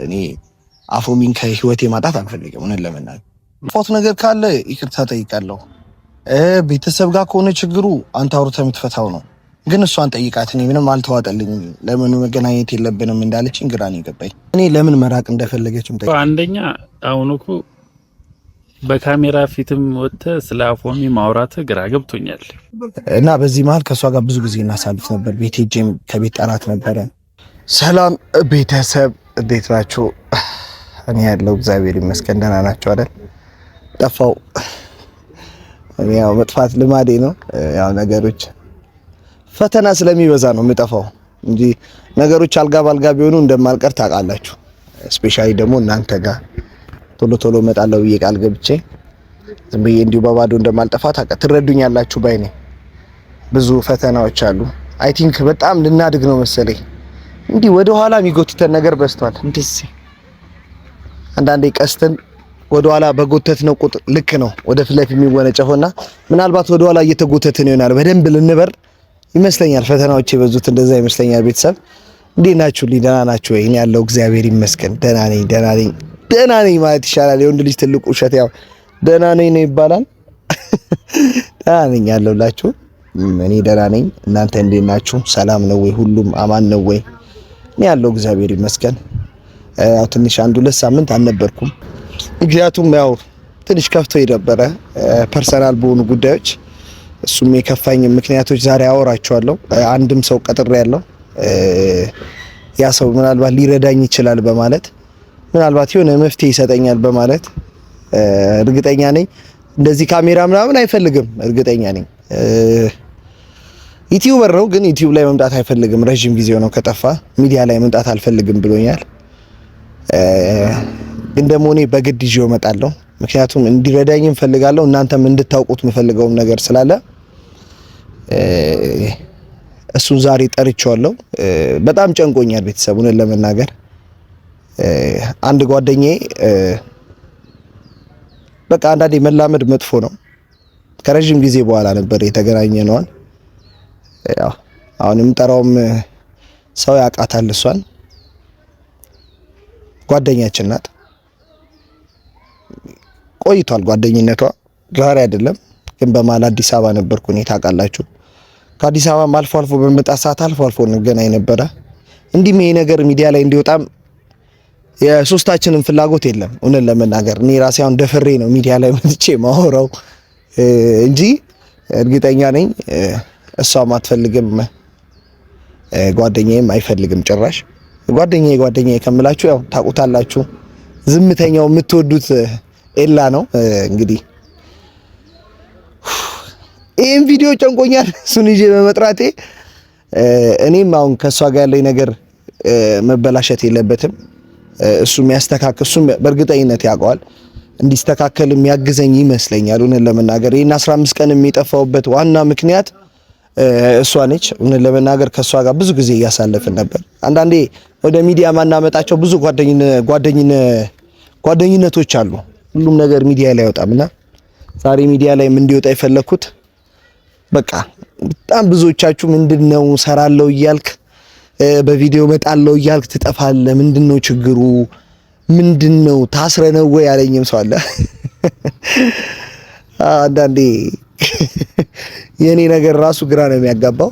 እኔ አፎሚን ከህይወቴ ማጣት አልፈልግም። እውነት ለመናገር ፎት ነገር ካለ ይቅርታ ጠይቃለሁ። ቤተሰብ ጋር ከሆነ ችግሩ አንተ አውርተህ የምትፈታው ነው። ግን እሷን ጠይቃት። እኔ ምንም አልተዋጠልኝም። ለምን መገናኘት የለብንም እንዳለችኝ ግራ ነው የገባኝ። እኔ ለምን መራቅ እንደፈለገችም ጠይቃ። አንደኛ አሁን እኮ በካሜራ ፊትም ወጥተህ ስለ አፎሚ ማውራት ግራ ገብቶኛል። እና በዚህ መሀል ከእሷ ጋር ብዙ ጊዜ እናሳልፍ ነበር። ቤት ሄጄም ከቤት ጠራት ነበረ። ሰላም ቤተሰብ እንዴት ናችሁ? እኔ ያለው እግዚአብሔር ይመስገን ደህና ናቸው አይደል? ጠፋው። ያው መጥፋት ልማዴ ነው። ያው ነገሮች ፈተና ስለሚበዛ ነው የምጠፋው እንጂ ነገሮች አልጋ ባልጋ ቢሆኑ እንደማልቀር ታውቃላችሁ። ስፔሻሊ ደግሞ እናንተ ጋር ቶሎ ቶሎ እመጣለሁ ብዬ ቃል ገብቼ ዝም ብዬ እንዲሁ በባዶ እንደማልጠፋ ትረዱኛላችሁ ባይ ነኝ። ብዙ ፈተናዎች አሉ። አይ ቲንክ በጣም ልናድግ ነው መሰለኝ። እንዲህ ወደ ኋላ የሚጎትተን ነገር በዝቷል። እንደዚህ አንዳንዴ ቀስተን ወደ ኋላ በጎተት ነው ቁጥር ልክ ነው ወደ ፊት ለፊት የሚወነጨፈውና ምናልባት ወደ ኋላ እየተጎተትን ይሆናል። በደንብ ልንበር ይመስለኛል። ፈተናዎች የበዙት እንደዛ ይመስለኛል። ቤተሰብ እንዴት ናችሁ? ደህና ናችሁ ወይ? እኔ ያለው እግዚአብሔር ይመስገን ደህና ነኝ ማለት ይሻላል። የወንድ ልጅ ትልቁ ውሸት ያው ደህና ነኝ ነው ይባላል። ደህና ነኝ ያለውላችሁ። እኔ ደህና ነኝ። እናንተ እንዴት ናችሁ? ሰላም ነው ወይ? ሁሉም አማን ነው ወይ? እኔ ያለው እግዚአብሔር ይመስገን። ያው ትንሽ 1-2 ሳምንት አልነበርኩም። ምክንያቱም ያው ትንሽ ከፍቶ የነበረ ፐርሰናል በሆኑ ጉዳዮች እሱም የከፋኝ ምክንያቶች ዛሬ አወራቸዋለሁ። አንድም ሰው ቀጥሬያለሁ። ያ ሰው ምናልባት ሊረዳኝ ይችላል በማለት ምናልባት የሆነ መፍትሄ ይሰጠኛል በማለት እርግጠኛ ነኝ። እንደዚህ ካሜራ ምናምን አይፈልግም፣ እርግጠኛ ነኝ። ዩቲዩበር ነው ግን ዩቲዩብ ላይ መምጣት አይፈልግም። ረጅም ጊዜ ሆነው ከጠፋ ሚዲያ ላይ መምጣት አልፈልግም ብሎኛል። ግን ደግሞ እኔ በግድ ይዤው እመጣለሁ። ምክንያቱም እንዲረዳኝም ፈልጋለሁ፣ እናንተም እንድታውቁት የምፈልገውም ነገር ስላለ እሱን ዛሬ ጠርቼዋለሁ። በጣም ጨንቆኛል ቤተሰቡን ለመናገር። አንድ ጓደኛዬ በቃ አንዳንዴ መላመድ መጥፎ ነው። ከረጅም ጊዜ በኋላ ነበር የተገናኘነው። ያው አሁንም ጠራውም ሰው ያውቃታል። እሷን ጓደኛችን ናት። ቆይቷል ጓደኝነቷ፣ ዛሬ አይደለም። ግን በማል አዲስ አበባ ነበርኩ እኔ ታውቃላችሁ። ከአዲስ አበባ አልፎ አልፎ በመጣ ሰዓት አልፎ አልፎ እንገናኝ ነበረ። እንዲህ ይሄ ነገር ሚዲያ ላይ እንዲወጣም የሶስታችንን ፍላጎት የለም። እውነት ለመናገር እኔ ራሴ አሁን ደፍሬ ነው ሚዲያ ላይ መጥቼ ማወራው እንጂ እርግጠኛ ነኝ እሷም አትፈልግም፣ ጓደኛዬም አይፈልግም ጭራሽ። ጓደኛዬ ከምላችሁ ያው ታውቁታላችሁ፣ ዝምተኛው የምትወዱት ኤላ ነው። እንግዲህ ይሄን ቪዲዮ ጨንቆኛል እሱን ይዤ በመጥራቴ። እኔም አሁን ከሷ ጋር ያለኝ ነገር መበላሸት የለበትም። እሱም በእርግጠኝነት ያውቀዋል። እንዲስተካከል የሚያግዘኝ ይመስለኛል። እውነት ለመናገር ይሄን 15 ቀን የሚጠፋውበት ዋና ምክንያት እሷ ነች። እውነት ለመናገር ከሷ ጋር ብዙ ጊዜ እያሳለፍን ነበር። አንዳንዴ ወደ ሚዲያ ማናመጣቸው ብዙ ጓደኝነቶች አሉ። ሁሉም ነገር ሚዲያ ላይ አይወጣምና ዛሬ ሚዲያ ላይ እንዲወጣ የፈለኩት በቃ በጣም ብዙዎቻችሁ ምንድነው ሰራለው እያልክ በቪዲዮ መጣለው እያልክ ትጠፋለህ፣ ምንድነው ችግሩ? ምንድነው ታስረ ነው ወይ ያለኝም ሰው አለ። አንዳንዴ የኔ ነገር ራሱ ግራ ነው የሚያጋባው።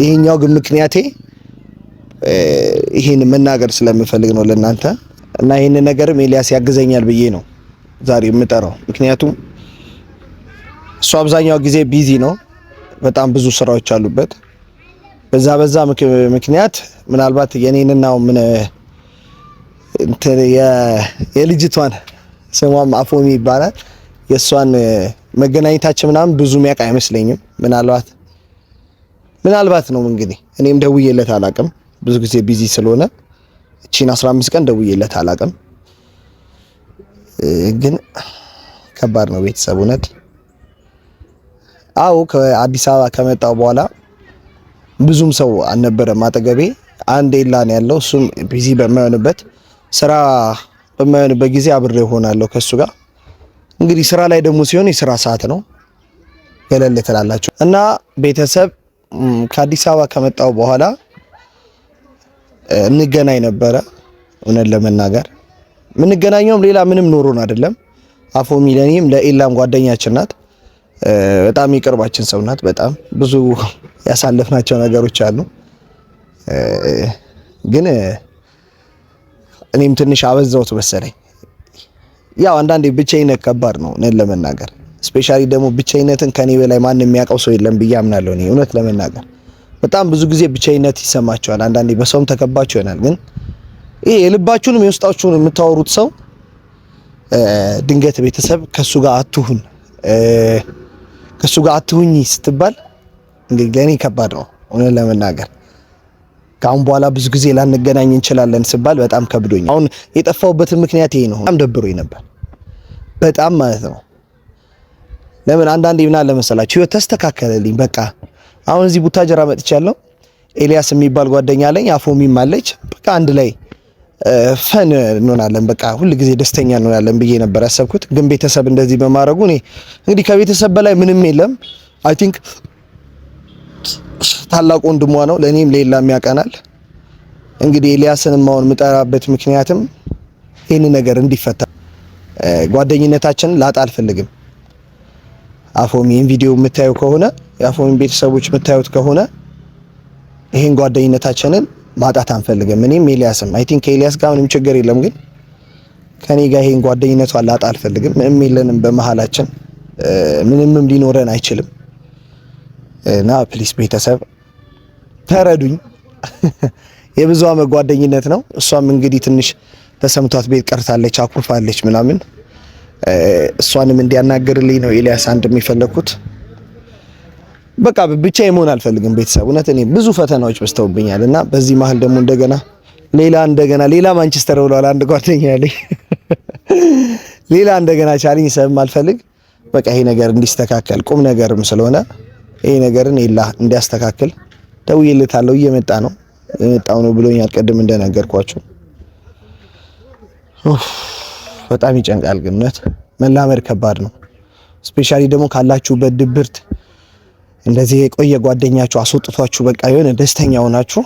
ይሄኛው ግን ምክንያቴ ይሄን መናገር ስለምፈልግ ነው ለእናንተ እና ይሄን ነገርም ኤልያስ ያግዘኛል ብዬ ነው ዛሬ የምጠራው። ምክንያቱም እሱ አብዛኛው ጊዜ ቢዚ ነው፣ በጣም ብዙ ስራዎች አሉበት። በዛ ምክንያት ምናልባት የኔንና ምን የልጅቷን ስሟም አፎሚ ይባላል የሷን መገናኘታችን ምናምን ብዙ የሚያውቅ አይመስለኝም። ምናልባት ነው እንግዲህ እኔም ደውዬለት አላቅም፣ ብዙ ጊዜ ቢዚ ስለሆነ እቺን 15 ቀን ደውዬለት አላቅም። ግን ከባድ ነው ቤተሰብ እውነት። አዎ ከአዲስ አበባ ከመጣው በኋላ ብዙም ሰው አልነበረም አጠገቤ። አንድ ኤላ ነው ያለው። እሱም ቢዚ በማይሆንበት ስራ በማይሆንበት ጊዜ አብሬ ሆናለሁ ከሱ ጋር። እንግዲህ ስራ ላይ ደግሞ ሲሆን የስራ ሰዓት ነው ገለል ትላላችሁ። እና ቤተሰብ ከአዲስ አበባ ከመጣው በኋላ እንገናኝ ነበረ። እውነት ለመናገር የምንገናኘውም ሌላ ምንም ኖሮን አይደለም። አፎሚ ለኔም ለኤላም ጓደኛችን ናት። በጣም የቅርባችን ሰው ናት። በጣም ብዙ ያሳለፍናቸው ነገሮች አሉ። ግን እኔም ትንሽ አበዛውት መሰለኝ። ያው አንዳንዴ ብቻይነት ከባድ ነው እውነት ለመናገር ስፔሻሊ ደግሞ ብቻይነትን ከኔ በላይ ማንም የሚያውቀው ሰው የለም ብዬ አምናለሁ። እኔ እውነት ለመናገር በጣም ብዙ ጊዜ ብቻይነት ይሰማቸዋል። አንዳንዴ በሰውም ተከባቸው ይሆናል። ግን ይሄ የልባችሁንም የውስጣችሁን የምታወሩት ሰው ድንገት ቤተሰብ ከሱ ጋር አትሁኝ ስትባል እንግዲህ ለኔ ከባድ ነው እውነት ለመናገር። ካሁን በኋላ ብዙ ጊዜ ላንገናኝ እንችላለን ስባል በጣም ከብዶኝ፣ አሁን የጠፋውበት ምክንያት ይሄ ነው። በጣም ደብሮኝ ነበር በጣም ማለት ነው። ለምን አንዳንዴ ምን አለ መሰላችሁ ህይወት ተስተካከለልኝ። በቃ አሁን እዚህ ቡታጀራ መጥቻለሁ። ኤልያስ የሚባል ጓደኛ አለኝ፣ አፎሚም አለች። በቃ አንድ ላይ ፈን እንሆናለን፣ በቃ ሁሉ ጊዜ ደስተኛ እንሆናለን ብዬ ነበር ያሰብኩት። ግን ቤተሰብ እንደዚህ በማድረጉ እኔ እንግዲህ ከቤተሰብ በላይ ምንም የለም። አይ ቲንክ ታላቅ ወንድሟ ነው፣ ለኔም ሌላም ያቀናል። እንግዲህ ኤልያስን ማውን ምጠራበት ምክንያትም ይሄን ነገር እንዲፈታ ጓደኝነታችንን ላጣ አልፈልግም። አፎሚን ቪዲዮ የምታዩ ከሆነ የአፎሚን ቤተሰቦች የምታዩት ከሆነ ይሄን ጓደኝነታችንን ማጣት አንፈልግም። እኔም ኤልያስም አይ ቲንክ ኤልያስ ጋር ምንም ችግር የለም፣ ግን ከኔ ጋር ይሄን ጓደኝነቷን ላጣ አልፈልግም። ምንም የለንም በመሃላችን፣ ምንምም ሊኖረን አይችልም። እና ፕሊስ ቤተሰብ ተረዱኝ። የብዙ ዓመት ጓደኝነት ነው። እሷም እንግዲህ ትንሽ ተሰምቷት ቤት ቀርታለች፣ አኩርፋለች ምናምን። እሷንም እንዲያናገርልኝ ነው ኤልያስ አንድ የሚፈለኩት። በቃ ብቻዬ መሆን አልፈልግም ቤተሰብ። እውነት እኔ ብዙ ፈተናዎች በስተውብኛል እና በዚህ መሀል ደግሞ ሌላ ማንቸስተር ብሏል አንድ ጓደኛ ያለኝ እንደገና ቻሌንጅ ስለማልፈልግ በቃ ይሄ ነገር እንዲስተካከል ቁም ነገርም ስለሆነ ይሄ ነገርን እንዲያስተካክል ደውዬለታለሁ። እየመጣው ነው ብሎኛል ቅድም እንደነገርኳችሁ። በጣም ይጨንቃል ግን እውነት መላመድ ከባድ ነው። ስፔሻሊ ደግሞ ካላችሁበት ድብርት እንደዚህ የቆየ ጓደኛችሁ አስወጥቷችሁ በቃ የሆነ ደስተኛ ሆናችሁ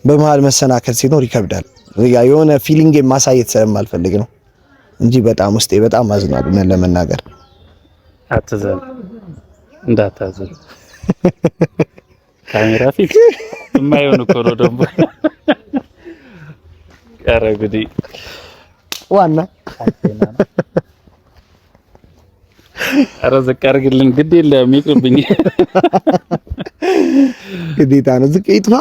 በመሃል መሰናከል ሲኖር ይከብዳል። የሆነ ፊሊንግ ማሳየት ስለማልፈልግ ነው እንጂ በጣም ውስጤ በጣም አዝኗል እውነት ለመናገር። አትዘን እንዳታዘን ካሜራ ፊት የማይሆን እኮ ነው ደግሞ። ኧረ እንግዲህ ዋና ኧረ ዝቅ አድርግልን፣ ግድ የለም ይቅርብኝ። ግዴታ ነው ዝቅ ይጥፋ፣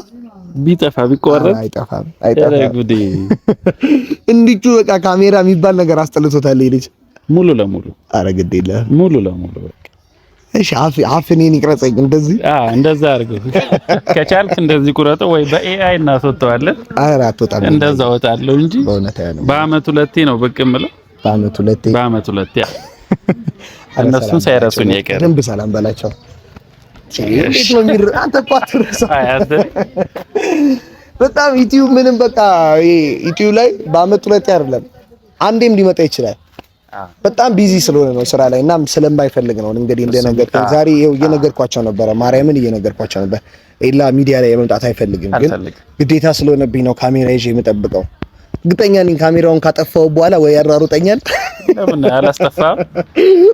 ቢጠፋ ቢቆረጥ አይጠፋም። እንግዲህ እንዲቹ በቃ ካሜራ የሚባል ነገር አስጠልቶታል ልጅ ሙሉ ለሙሉ። ኧረ ግድ የለም ሙሉ ለሙሉ በቃ እሺ። አፍኔን ይቅረጸኝ እንደዛ አድርገው ከቻልክ እንደዚህ ቁረጠው፣ ወይ በኤአይ እናስወጣዋለን። ኧረ አትወጣም፣ እንደዛ ወጣለሁ እንጂ በእውነት ያለው በአመት ሁለቴ ነው ብቅ የምለው። በአመት ሁለቴ እነሱን ሳይረሱኝ አይቀርም። ደንብ ሰላም በላቸው። እንዴት ነው አንተ እኮ አትረሳ። በጣም ዩቲዩብ ምንም በቃ ዩቲዩብ ላይ በአመት ሁለቴ አይደለም አንዴም ሊመጣ ይችላል። በጣም ቢዚ ስለሆነ ነው ስራ ላይ እና ስለማይፈልግ ነው። እንግዲህ እንደነገርኩኝ ዛሬ ይኸው እየነገርኳቸው ነበረ፣ ማርያምን እየነገርኳቸው ነበር። ኤላ ሚዲያ ላይ የመምጣት አይፈልግም፣ ግን ግዴታ ስለሆነብኝ ነው ካሜራ ይዤ የምጠብቀው። እርግጠኛ ነኝ ካሜራውን ካጠፋው በኋላ ወይ ያራሩጠኛል፣ ለምን አላስጠፋም፣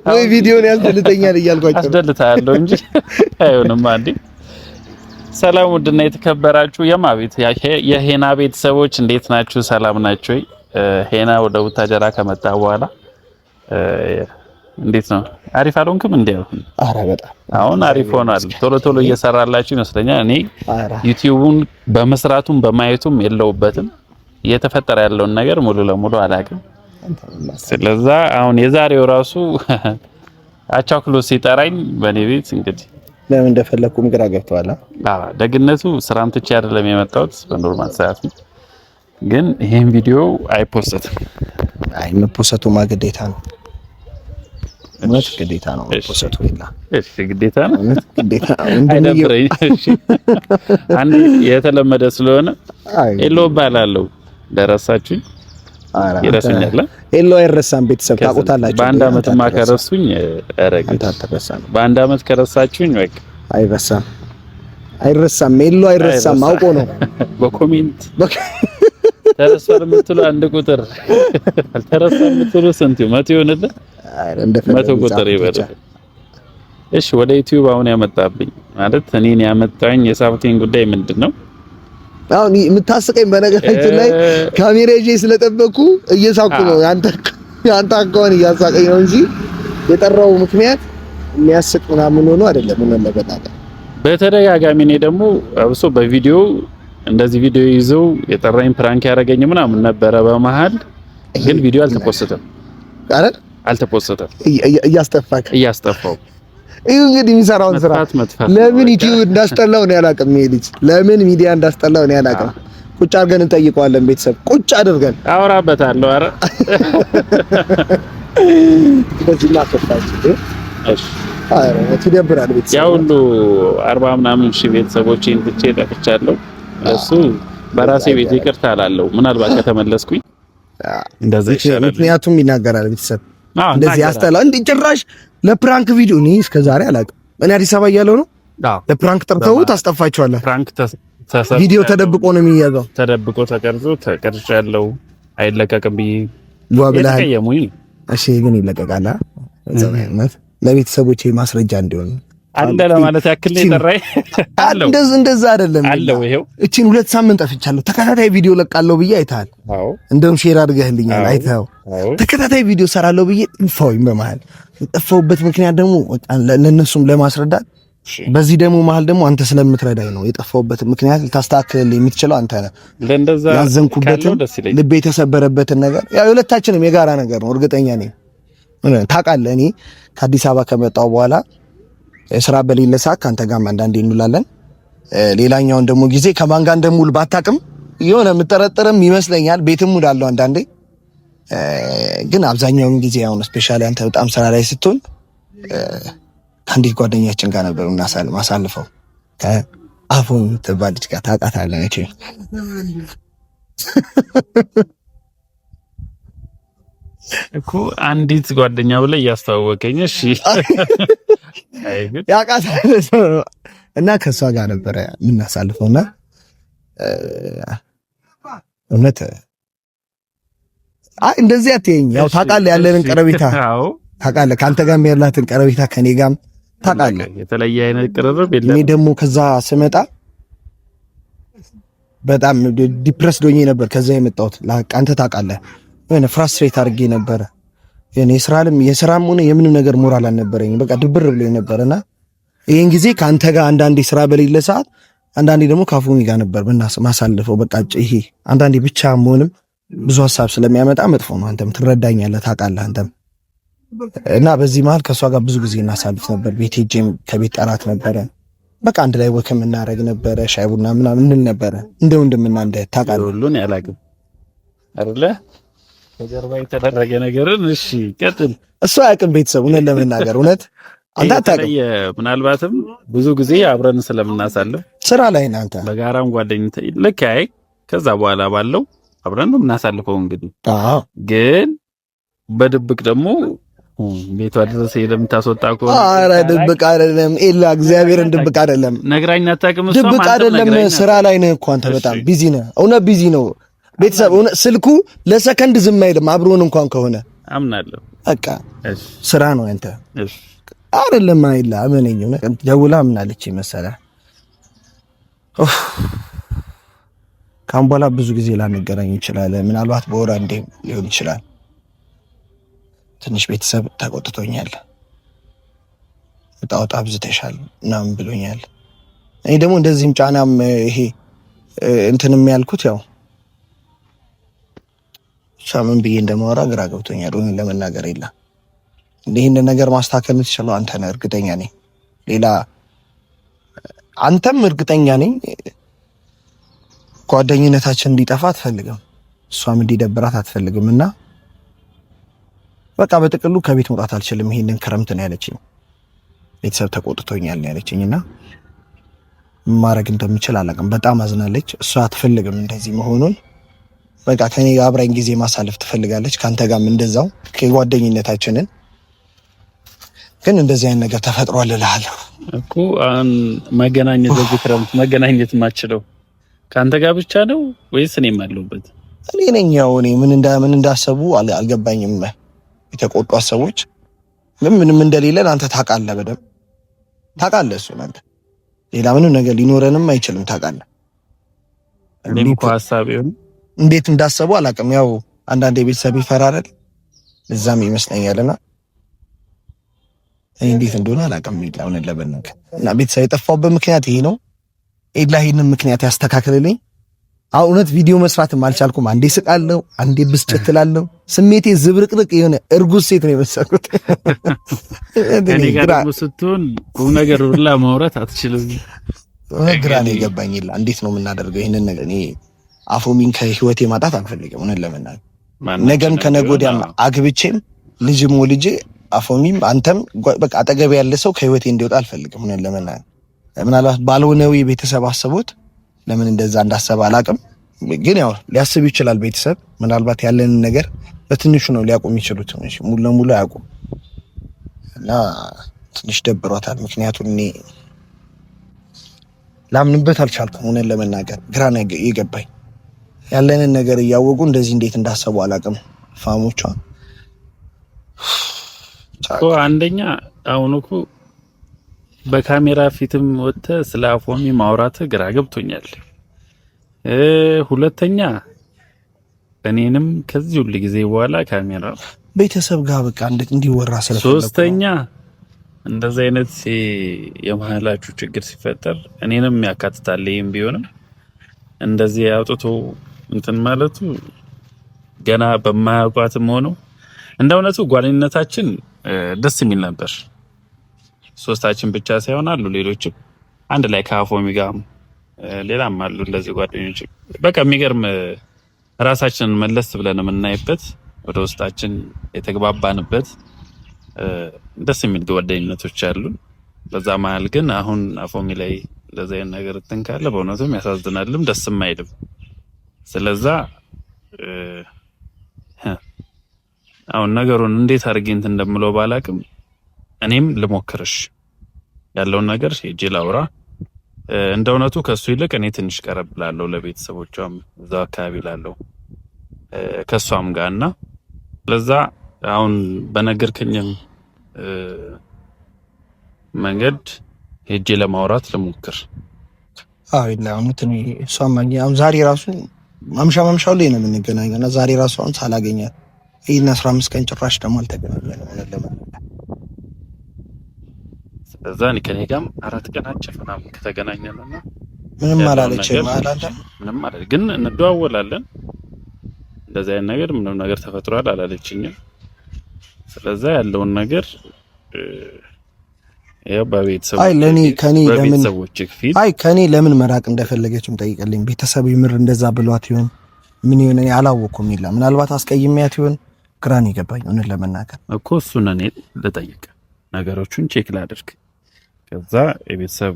ወይ ቪዲዮን ያስደልተኛል እያልኳቸው አስደልታለሁ እንጂ አይሆንም። አንዴ ሰላም ውድና የተከበራችሁ የማቤት የሄና ቤተሰቦች እንዴት ናችሁ? ሰላም ናችሁ? ሄና ወደ ቡታጀራ ከመጣ በኋላ እንዴት ነው? አሪፍ አልሆንክም እንዴ? አረ በጣም አሁን አሪፍ ሆኗል። ቶሎ እየሰራላችሁ ይመስለኛል። እኔ ዩቲዩቡን በመስራቱም በማየቱም የለውበትም። እየተፈጠረ ያለውን ነገር ሙሉ ለሙሉ አላውቅም። ስለዛ አሁን የዛሬው ራሱ አቻክሎ ሲጠራኝ በኔ ቤት እንግዲህ ለምን እንደፈለኩም ግራ ገብቷል። ደግነቱ ስራም ትቼ አይደለም የመጣሁት በኖርማል ሰዓት ነው። ግን ይሄን ቪዲዮ አይፖስትም። መፖሰቱ ግዴታ ነው። ማለት ግዴታ ነው መፖሰቱ ይላ። እሺ ግዴታ ነው። ግዴታ አይደብረኝ። እሺ አንዴ የተለመደ ስለሆነ ኤሎ ባላለው ደረሳችሁኝ ይረሱኛል። ኤሎ አይረሳም። ቤተሰብ ታውቁታላችሁ። በአንድ አመት ማከረሱኝ አረጋግጥ አትረሳም። በአንድ አመት ከረሳችሁኝ በቃ አይረሳም። ኤሎ አይረሳም። አውቆ ነው በኮሜንት ተረሳል የምትሉ አንድ ቁጥር አልተረሳም የምትሉ ስንት መቶ ይሆንልህ? መቶ ቁጥር ይበል። እሺ ወደ ዩቲዩብ አሁን ያመጣብኝ ማለት እኔን ያመጣኝ የሳብቴን ጉዳይ ምንድነው? አሁን የምታስቀኝ በነገራችን ላይ ካሜራ ይዤ ስለጠበቅኩ እየሳኩ ነው። ያንተ አካውን እያሳቀኝ ነው እንጂ የጠራው ምክንያት የሚያስቅ ምናምን ሆኖ አይደለም። ምን ለበጣጣ በተደጋጋሚ እኔ ደግሞ አብሶ በቪዲዮ እንደዚህ ቪዲዮ ይዘው የጠራኝ ፕራንክ ያደረገኝ ምናምን ነበረ። በመሃል ግን ቪዲዮ አልተፖስተም አይደል? አልተፖስተም። እያስጠፋው ይሄ እንግዲህ የሚሰራውን ስራ ለምን ዩቲዩብ እንዳስጠላው ነው ያላቀም። ይሄ ልጅ ለምን ሚዲያ እንዳስጠላው ነው ያላቀም። ቁጭ አድርገን እንጠይቀዋለን። ቤተሰብ ቁጭ አድርገን አወራበታለሁ። አረ በዚህ ላከፋች እሺ አረ ትደብራል። ቤተሰብ ያው ሁሉ 40 ምናምን ሺህ ቤተሰቦቼን ትቼ ጠፍቻለሁ። እሱ በራሴ ቤት ይቅርታ አላለሁ። ምናልባት ከተመለስኩኝ እንደዚህ ይሻላል። ምክንያቱም ይናገራል ቤተሰብ እንደዚህ ያስጠላል። እንዴ ጭራሽ ለፕራንክ ቪዲዮ እኔ እስከዛሬ አላውቅም። እኔ አዲስ አበባ እያለሁ ነው ለፕራንክ ጠርተው ታስጠፋቸዋለህ። ፕራንክ ቪዲዮ ተደብቆ ነው የሚያዘው። ተደብቆ ተቀርጾ ተቀርጫለሁ አይለቀቅም ብዬ ዋብላህ። እሺ ግን ይለቀቃል። ዘመናት ለቤተሰቦቼ ማስረጃ እንዲሆን አለ ለማለት ያክል ነው የጠራኝ። እንደዛ አይደለም አለው። ይሄው እቺን 2 ሳምንት ጠፍቻለሁ። ተከታታይ ቪዲዮ ለቃለሁ ብዬ አይተሃል። አዎ እንደውም ሼር አድርገህልኛል። አይተኸው ተከታታይ ቪዲዮ ሰራለሁ ብዬ ጠፋሁኝ። በመሃል የጠፋሁበት ምክንያት ደግሞ ለነሱም ለማስረዳት በዚህ ደግሞ መሃል ደግሞ አንተ ስለምትረዳኝ ነው። የጠፋሁበት ምክንያት ልታስተካክልልኝ የምትችለው አንተ ነህ። ለእንደዛ ያዘንኩበትን ልቤ የተሰበረበትን ነገር ያው የሁለታችንም የጋራ ነገር ነው። እርግጠኛ ነኝ ታውቃለህ። እኔ ከአዲስ አበባ ከመጣሁ በኋላ ስራ በሌለ ሰዓት ካንተ ጋር አንዳንዴ እንውላለን። ሌላኛውን ደግሞ ጊዜ ከማን ጋር እንደምውል ባታውቅም የሆነ የምጠረጥርም ይመስለኛል። ቤትም ውላለሁ አንዳንዴ። ግን አብዛኛውን ጊዜ አሁን ስፔሻሊ አንተ በጣም ስራ ላይ ስትሆን ከአንዲት ጓደኛችን ጋር ነበር ማሳልፈው ከአፎ የምትባል ልጅ ጋር ታውቃታለህ እቺ እኮ አንዲት ጓደኛ ብለህ እያስተዋወቀኝ። እሺ ያውቃታለህ እና ከሷ ጋር ነበረ የምናሳልፈውና እውነት እንደዚህ አትየኝ። ያው ታውቃለህ ያለንን ቀረቤታ ታውቃለህ፣ ካንተ ጋርም ያላትን ቀረቤታ ከኔ ጋርም ታውቃለህ። የተለየ አይነት ቅርርብ የለም። እኔ ደግሞ ከዛ ስመጣ በጣም ዲፕረስድ ሆኜ ነበር ከዛ የመጣሁት። አንተ ታውቃለህ የሆነ ፍራስትሬት አድርጌ ነበረ። የስራም ሆነ የምንም ነገር ሞራል አልነበረኝ። በቃ ድብር ብሎኝ ነበርና ይሄን ጊዜ ካንተ ጋር አንዳንዴ ስራ በሌለ ሰዓት፣ አንዳንዴ ደግሞ ካፉሚ ጋር ነበር ማሳልፈው። በቃ ይሄ አንዳንዴ ብቻ መሆንም ብዙ ሀሳብ ስለሚያመጣ መጥፎ ነው። አንተም ትረዳኛለህ ታውቃለህ አንተም። እና በዚህ መሃል ከሷ ጋር ብዙ ጊዜ እናሳልፍ ነበር። ቤት ሄጄም ከቤት ጠራት ነበረ። በቃ አንድ ላይ ወክ የምናደርግ ነበረ። ሻይ ቡና ምናምን እንል ነበረ እንደ ወንድምና እንደ ታውቃለህ ሁሉን ያላግም አይደለ ከጀርባ የተደረገ ነገርን። እሺ ቀጥል። እሱ አያውቅም ቤተሰብ እውነት ለመናገር እውነት አንተ አታውቅም። ምናልባትም ብዙ ጊዜ አብረን ስለምናሳልፍ ስራ ላይ ነህ አንተ በጋራም ጓደኝነት ልክ አይ ከዛ በኋላ ባለው አብረን ነው የምናሳልፈው። እንግዲህ ግን በድብቅ ደግሞ ቤቷ ድረስ ሄደህ የምታስወጣ ከሆነ ኧረ ድብቅ አይደለም ኤላ፣ እግዚአብሔርን ድብቅ አይደለም። ነግራኝ አታውቅም። እሷ ድብቅ አይደለም። ስራ ላይ ነህ እኮ አንተ በጣም ቢዚ ነህ። እውነት ቢዚ ነው ቤተሰብ። እውነት ስልኩ ለሰከንድ ዝም አይልም አብሮን እንኳን ከሆነ አምናለሁ። በቃ ስራ ነው አንተ አይደለም አይላ አመነኝ። እውነት ደውላ ምናለች መሰለህ ካም በኋላ ብዙ ጊዜ ላንገናኝ ይችላል። ምናልባት በወር አንዴ ሊሆን ይችላል። ትንሽ ቤተሰብ ተቆጥቶኛል። ወጣ አብዝተሻል ምናምን ብሎኛል። እኔ ደግሞ እንደዚህም ጫናም ይሄ እንትንም ያልኩት ያው ምን ብዬ እንደማወራ ግራ ገብቶኛል። እኔ ለመናገር የለ ይህን ነገር ማስተካከል የምትችለው አንተ ነህ፣ እርግጠኛ ነኝ። ሌላ አንተም እርግጠኛ ነኝ ጓደኝነታችን እንዲጠፋ አትፈልግም፣ እሷም እንዲደብራት አትፈልግም። እና በቃ በጥቅሉ ከቤት መውጣት አልችልም ይሄንን ክረምት ነው ያለችኝ። ቤተሰብ ተቆጥቶኛል ነው ያለችኝ። እና ማድረግ እንደምችል አላውቅም። በጣም አዝናለች። እሷ አትፈልግም እንደዚህ መሆኑን። በቃ ከኔ ጋር አብራኝ ጊዜ ማሳለፍ ትፈልጋለች። ካንተ ጋርም እንደዛው ከጓደኝነታችንን ግን እንደዚህ አይነት ነገር ተፈጥሯል እልሃለሁ እኮ። አሁን መገናኘት በዚህ ክረምት መገናኘት የማችለው ካንተ ጋር ብቻ ነው ወይስ እኔም አለሁበት? እኔ ነኝ ያው እኔ ምን እንዳሰቡ አልገባኝም። የተቆጧት ሰዎች ምንም እንደሌለን አንተ ታውቃለህ፣ በደምብ ታውቃለህ። እሱን አንተ ሌላ ምንም ነገር ሊኖረንም አይችልም ታውቃለህ። እኔም እኮ ሐሳቤው እንዴት እንዳሰቡ አላውቅም። ያው አንዳንድ ቤተሰብ ይፈራራል እዛም ይመስለኛልና እንዴት እንደሆነ አላውቅም። ይላውን ለበነከ እና ቤተሰብ የጠፋውበት ምክንያት ይሄ ነው። ኤላ ይሄንን ምክንያት ያስተካክልልኝ። እውነት ቪዲዮ መስራትም አልቻልኩም። አንዴ ስቃለሁ፣ አንዴ ብስጭት እላለሁ። ስሜቴ ዝብርቅርቅ የሆነ እርጉዝ ሴት ነው የመሰልኩት። እኔ ጋር ደግሞ ስትሆን ቁም ነገር ሁላ ማውራት አትችልም። ግራ ነው የገባኝ። ኤላ እንዴት ነው የምናደርገው ይሄንን ነገር? እኔ አፎሚን ከህይወቴ ማጣት አልፈልግም። እውነት ለመናገር ነገም ከነገ ወዲያም አግብቼም ልጅም ወልጄ አፎሚም አንተም በቃ አጠገብ ያለ ሰው ከህይወቴ እንዲወጣ አልፈልግም። እውነት ለመናገር ምናልባት ባልሆነው ቤተሰብ አስቦት ለምን እንደዛ እንዳሰበ አላውቅም። ግን ያው ሊያስብ ይችላል ቤተሰብ። ምናልባት ያለንን ነገር በትንሹ ነው ሊያቆም ይችሉት እንጂ ሙሉ ለሙሉ አያውቁም። እና ትንሽ ደብሯታል። ምክንያቱም እኔ ላምንበት አልቻልኩም። እውነት ለመናገር ግራ ነው የገባኝ። ያለንን ነገር እያወቁ እንደዚህ እንዴት እንዳሰቡ አላውቅም። ፋሞቿ አንደኛ አሁን እኮ በካሜራ ፊትም ወጥተህ ስለ አፎሚ ማውራትህ ግራ ገብቶኛል። ሁለተኛ እኔንም ከዚህ ሁሉ ጊዜ በኋላ ካሜራ ቤተሰብ ጋር በቃ እንዲወራ ስለፈለኩ። ሶስተኛ እንደዚህ አይነት የመሀላችሁ ችግር ሲፈጠር እኔንም ያካትታል። ይሄም ቢሆንም እንደዚህ አውጥቶ እንትን ማለቱ ገና በማያውቋትም ሆኖ እንደ እውነቱ ጓደኝነታችን ደስ የሚል ነበር። ሶስታችን ብቻ ሳይሆን አሉ ሌሎችም አንድ ላይ ከአፎሚ ጋር ሌላም አሉ እንደዚህ ጓደኞች። በቃ የሚገርም ራሳችንን መለስ ብለን የምናይበት ወደ ውስጣችን የተግባባንበት ደስ የሚል ጓደኝነቶች አሉ። በዛ መሀል ግን አሁን አፎሚ ላይ እንደዚህ አይነት ነገር እንትን ካለ በእውነቱም ያሳዝናልም ደስም አይልም። ስለዛ አሁን ነገሩን እንዴት አድርጌ እንትን እንደምለው ባላቅም እኔም ልሞክርሽ ያለውን ነገር ሄጄ ላውራ። እንደ እውነቱ ከሱ ይልቅ እኔ ትንሽ ቀረብ ላለው ለቤተሰቦቿም እዛው አካባቢ ላለው ከሷም ጋርና ለዛ አሁን በነገርከኝም መንገድ ሄጄ ለማውራት ልሞክር። አይ ለአሁን እሷም አሁን ዛሬ ራሱ ማምሻው ላይ ነው የምንገናኘው እና ዛሬ ራሱ አሁን ሳላገኛት ይሄን 15 ቀን ጭራሽ ደግሞ አልተገናኘንም። ሆነ ለማለት ስለዛ ከኔ ጋርም 4 ቀናችን ምናምን ከተገናኘንና ምንም አላለችም ማለት ምንም ማለት ግን እንደዋወላለን። እንደዚህ አይነት ነገር ምንም ነገር ተፈጥሯል አላለችኝም። ስለዛ ያለውን ነገር ያው በቤተሰብ ከኔ ለምን መራቅ እንደፈለገችም ጠይቀልኝ። ቤተሰብ ይምር እንደዛ ብሏት ይሆን ምን ይሆን አላወኩም። ይላ ምናልባት አስቀይሜያት ይሆን ግራን ይገባኝ። እውነት ለመናገር እኮ እሱን እኔ ልጠይቅ፣ ነገሮቹን ቼክ ላድርግ። ከዛ የቤተሰብ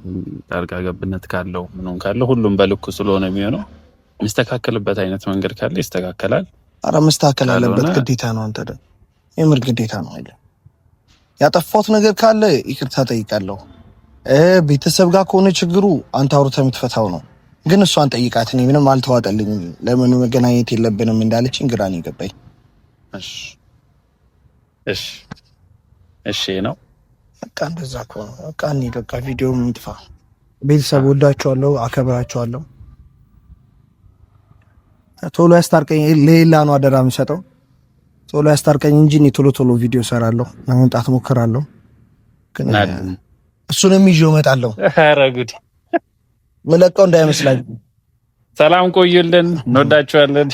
ጣልቃ ገብነት ካለው ምንም ካለው ሁሉም በልኩ ስለሆነ የሚሆነው የሚስተካከልበት አይነት መንገድ ካለ ይስተካከላል። አረ መስተካከል አለበት፣ ግዴታ ነው። አንተ ደግሞ የምር ግዴታ ነው አይደል? ያጠፋሁት ነገር ካለ ይቅርታ ጠይቃለሁ። ቤተሰብ ጋር ከሆነ ችግሩ አንተ አውርተህ የምትፈታው ነው። ግን እሷን ጠይቃት። እኔ ምንም አልተዋጠልኝም። ለምን መገናኘት የለብንም እንዳለችኝ ግራ ነው የገባኝ። እሺ ነው በቃ እንደዛ ከሆነ በቃ እንሂድ። በቃ ቪዲዮም ይጥፋ። ቤተሰብ ወዳቸዋለሁ፣ አከብራቸዋለሁ። ቶሎ ያስታርቀኝ። ሌላ ነው አደራ የምሰጠው። ቶሎ ያስታርቀኝ እንጂ እኔ ቶሎ ቪዲዮ ሰራለሁ፣ ለመምጣት ሞክራለሁ። ግን እሱንም ይዤው እመጣለሁ። ኧረ ጉድ መለቀው እንዳይመስላችሁ። ሰላም ቆዩልን። እንወዳችኋለን።